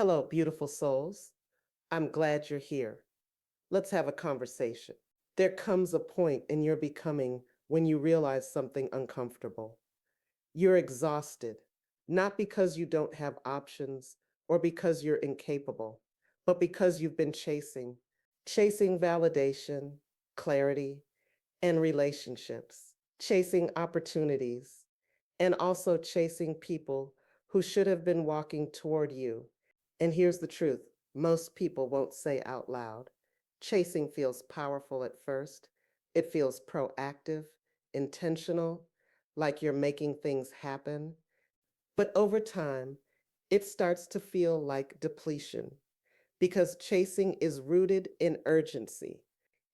Hello, beautiful souls. I'm glad you're here. Let's have a conversation. There comes a point in your becoming when you realize something uncomfortable. You're exhausted, not because you don't have options or because you're incapable, but because you've been chasing validation, clarity, and relationships, chasing opportunities, and also chasing people who should have been walking toward you. And here's the truth: most people won't say out loud. Chasing feels powerful at first, it feels proactive, intentional, like you're making things happen. But over time, it starts to feel like depletion because chasing is rooted in urgency.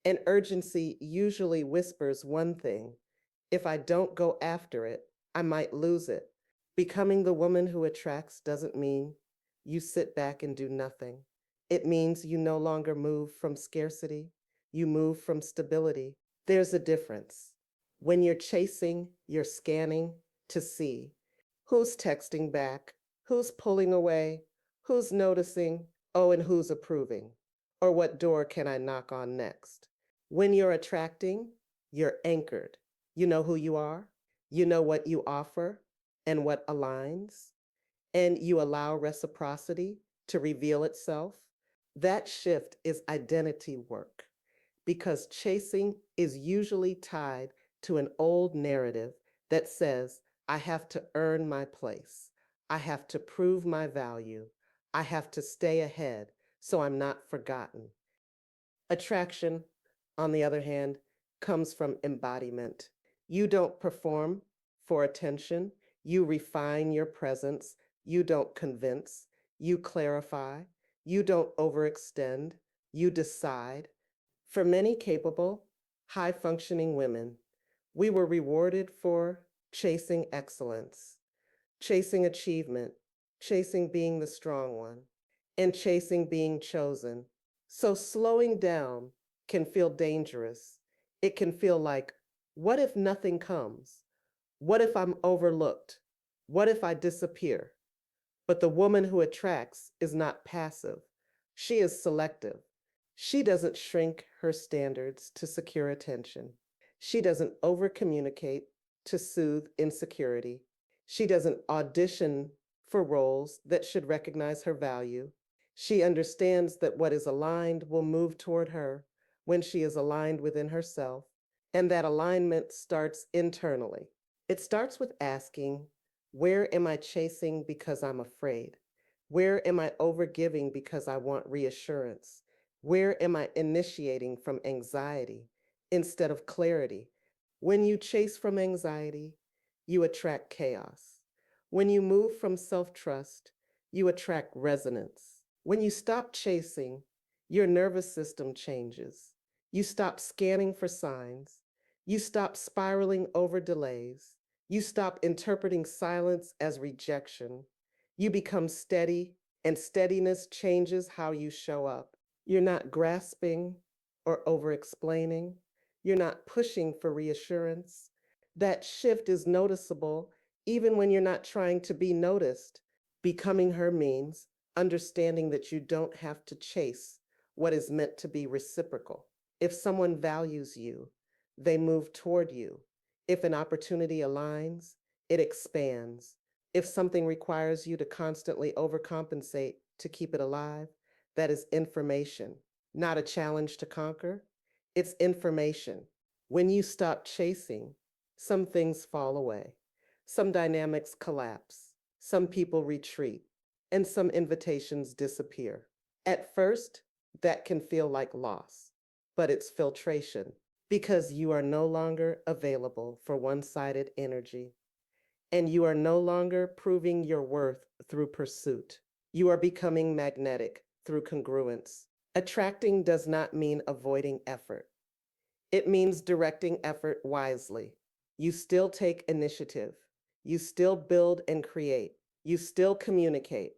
And urgency usually whispers one thing: if I don't go after it, I might lose it. Becoming the woman who attracts doesn't mean you sit back and do nothing. It means you no longer move from scarcity, you move from stability. There's a difference. When you're chasing, you're scanning to see who's texting back, who's pulling away, who's noticing, oh, and who's approving, or what door can I knock on next. When you're attracting, you're anchored. You know who you are, you know what you offer and what aligns, and you allow reciprocity to reveal itself. That shift is identity work because chasing is usually tied to an old narrative that says, I have to earn my place, I have to prove my value, I have to stay ahead so I'm not forgotten. Attraction, on the other hand, comes from embodiment. You don't perform for attention, you refine your presence, you don't convince, you clarify, you don't overextend, you decide. For many capable, high functioning women, we were rewarded for chasing excellence, chasing achievement, chasing being the strong one, and chasing being chosen. So slowing down can feel dangerous. It can feel like, what if nothing comes? What if I'm overlooked? What if I disappear? But the woman who attracts is not passive. She is selective. She doesn't shrink her standards to secure attention. She doesn't overcommunicate to soothe insecurity. She doesn't audition for roles that should recognize her value. She understands that what is aligned will move toward her when she is aligned within herself, and that alignment starts internally. It starts with asking, where am I chasing because I'm afraid? Where am I overgiving because I want reassurance? Where am I initiating from anxiety instead of clarity? When you chase from anxiety, you attract chaos. When you move from self trust, you attract resonance. When you stop chasing, your nervous system changes. You stop scanning for signs. You stop spiraling over delays. You stop interpreting silence as rejection. You become steady, and steadiness changes how you show up. You're not grasping or over explaining. You're not pushing for reassurance. That shift is noticeable even when you're not trying to be noticed. Becoming her means understanding that you don't have to chase what is meant to be reciprocal. If someone values you, they move toward you. If an opportunity aligns, it expands. If something requires you to constantly overcompensate to keep it alive, that is information, not a challenge to conquer. It's information. When you stop chasing, some things fall away, some dynamics collapse, some people retreat, and some invitations disappear. At first, that can feel like loss, but it's filtration because you are no longer available for one sided energy and you are no longer proving your worth through pursuit. You are becoming magnetic through congruence. Attracting does not mean avoiding effort, it means directing effort wisely. You still take initiative, you still build and create, you still communicate,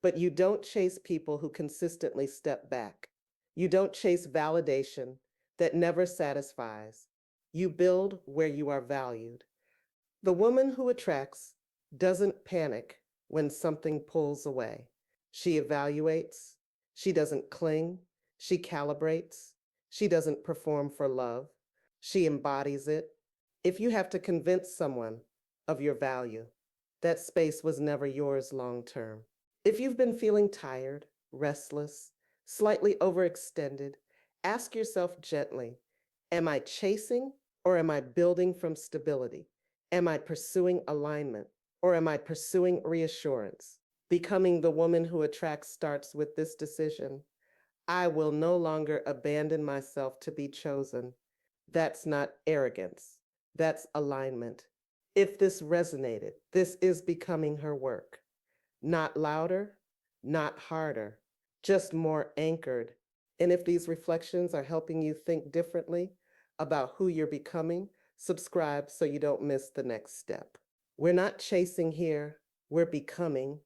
but you don't chase people who consistently step back. You don't chase validation that never satisfies. You build where you are valued. The woman who attracts doesn't panic when something pulls away. She evaluates. She doesn't cling. She calibrates. She doesn't perform for love. She embodies it. If you have to convince someone of your value, that space was never yours long term. If you've been feeling tired, restless, slightly overextended, ask yourself gently, am I chasing or am I building from stability? Am I pursuing alignment or am I pursuing reassurance? Becoming the woman who attracts starts with this decision. I will no longer abandon myself to be chosen. That's not arrogance, that's alignment. If this resonated, this is becoming her work. Not louder, not harder, just more anchored. And if these reflections are helping you think differently about who you're becoming, subscribe so you don't miss the next step. We're not chasing here, we're becoming.